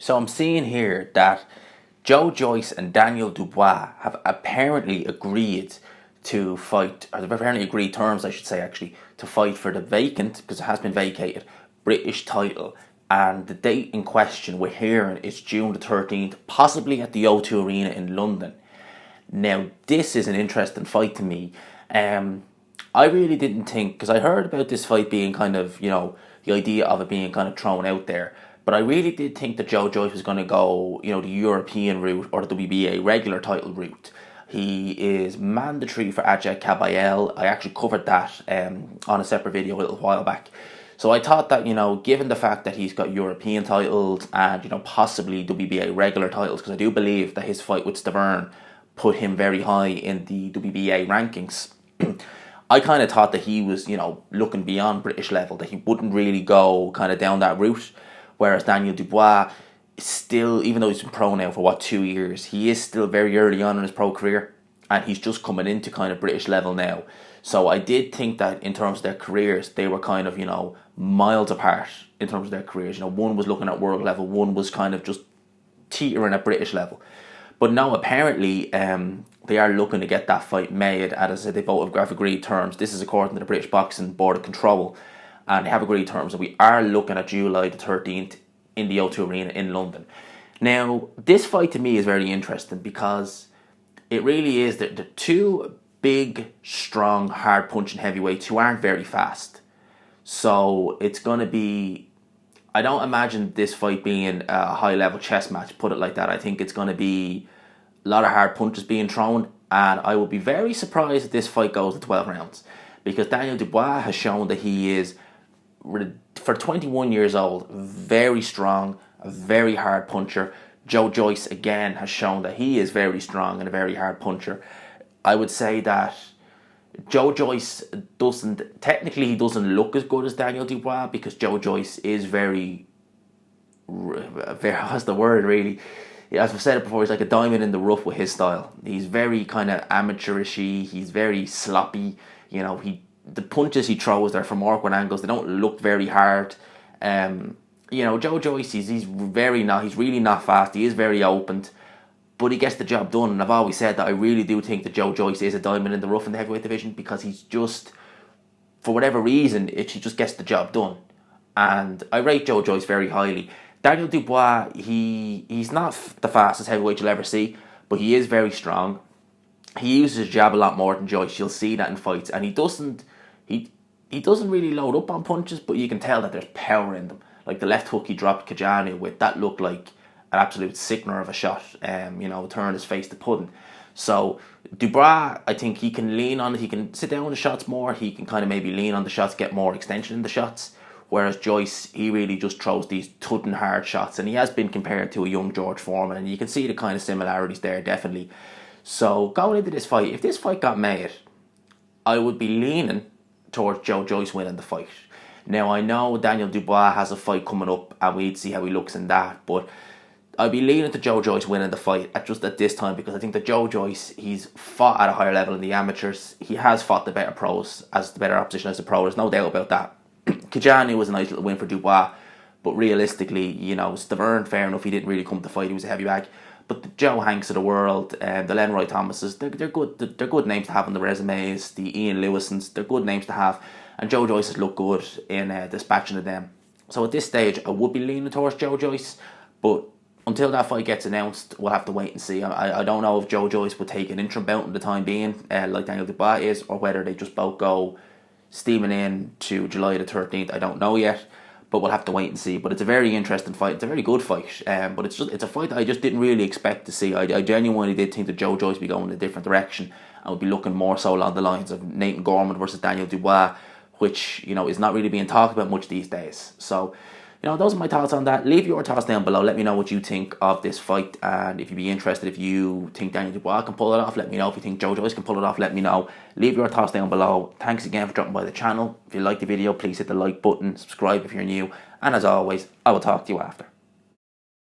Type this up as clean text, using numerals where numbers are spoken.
So I'm seeing here that Joyce and Daniel Dubois have apparently agreed to fight, or they've apparently agreed terms, I should say, actually, to fight for the vacant, because it has been vacated, British title. And the date in question we're hearing is June the 13th, possibly at the O2 Arena in London. Now, this is an interesting fight to me. I really didn't think, because I heard about this fight being kind of, the idea of it being kind of thrown out there. But I really did think that Joyce was going to go, the European route or the WBA regular title route. He is mandatory for Ajay Kabayel. I actually covered that on a separate video a little while back. So I thought that, given the fact that he's got European titles and, possibly WBA regular titles, because I do believe that his fight with Stavern put him very high in the WBA rankings. I kind of thought that he was, looking beyond British level, that he wouldn't really go kind of down that route. Whereas Daniel Dubois is still, even though he's been pro now for 2 years, he is still very early on in his pro career, and he's just coming into kind of British level now. So I did think that in terms of their careers, they were kind of, miles apart in terms of their careers. One was looking at world level, one was kind of just teetering at British level. But now apparently they are looking to get that fight made, and as I said, they both have agreed terms. This is according to the British Boxing Board of Control, and they have agreed terms, and we are looking at July the 13th in the O2 Arena in London. Now, this fight to me is very interesting because it really is the two big, strong, hard-punching heavyweights who aren't very fast. So it's going to be... I don't imagine this fight being a high-level chess match, put it like that. I think it's going to be a lot of hard punches being thrown, and I will be very surprised if this fight goes to 12 rounds, because Daniel Dubois has shown that he is, for 21 years old, very strong, a very hard puncher. Joyce, again, has shown that he is very strong and a very hard puncher. I would say that Joyce technically he doesn't look as good as Daniel Dubois, because Joyce is very, what's the word really? As I've said it before, he's like a diamond in the rough with his style. He's very kind of amateurishy, he's very sloppy, the punches he throws are from awkward angles. They don't look very hard. Joyce, he's really not fast. He is very open, but he gets the job done. And I've always said that I really do think that Joyce is a diamond in the rough in the heavyweight division, because he's just, for whatever reason, he just gets the job done. And I rate Joyce very highly. Daniel Dubois, he's not the fastest heavyweight you'll ever see, but he is very strong. He uses his jab a lot more than Joyce. You'll see that in fights, and he doesn't really load up on punches, but you can tell that there's power in them. Like the left hook he dropped Kajani with, that looked like an absolute sickener of a shot. Turned his face to pudding. So Dubois, I think he can lean on it. He can sit down on the shots more. He can kind of maybe lean on the shots, get more extension in the shots. Whereas Joyce, he really just throws these thudding hard shots, and he has been compared to a young George Foreman, and you can see the kind of similarities there, definitely. So going into this fight, if this fight got made, I would be leaning towards Joyce winning the fight. Now, I know Daniel Dubois has a fight coming up, and we'd see how he looks in that, but I'd be leaning to Joyce winning the fight at this time, because I think that Joyce, he's fought at a higher level in the amateurs. He has fought the better pros, as the better opposition as the pro. There's no doubt about that. Kajani was a nice little win for Dubois, but realistically, Stavern, fair enough, he didn't really come to fight. He was a heavy bag. But the Joe Hanks of the world, the Lenroy Thomases, they're good. They're good names to have on the resumes. The Ian Lewisons, they're good names to have. And Joyce has looked good in dispatching of them. So at this stage, I would be leaning towards Joyce. But until that fight gets announced, we'll have to wait and see. I don't know if Joyce would take an interim bout in the time being, like Daniel Dubois is, or whether they just both go steaming in to July the 13th. I don't know yet, but we'll have to wait and see. But it's a very interesting fight. It's a very good fight, but it's a fight that I just didn't really expect to see. I genuinely did think that Joyce would be going in a different direction and would be looking more so along the lines of Nathan Gorman versus Daniel Dubois, which is not really being talked about much these days. So those are my thoughts on that. Leave your thoughts down below. Let me know what you think of this fight, and if you'd be interested, if you think Daniel Dubois can pull it off, let me know. If you think Joyce can pull it off, let me know. Leave your thoughts down below. Thanks again for dropping by the channel. If you like the video, please hit the like button, subscribe if you're new, and as always, I will talk to you after.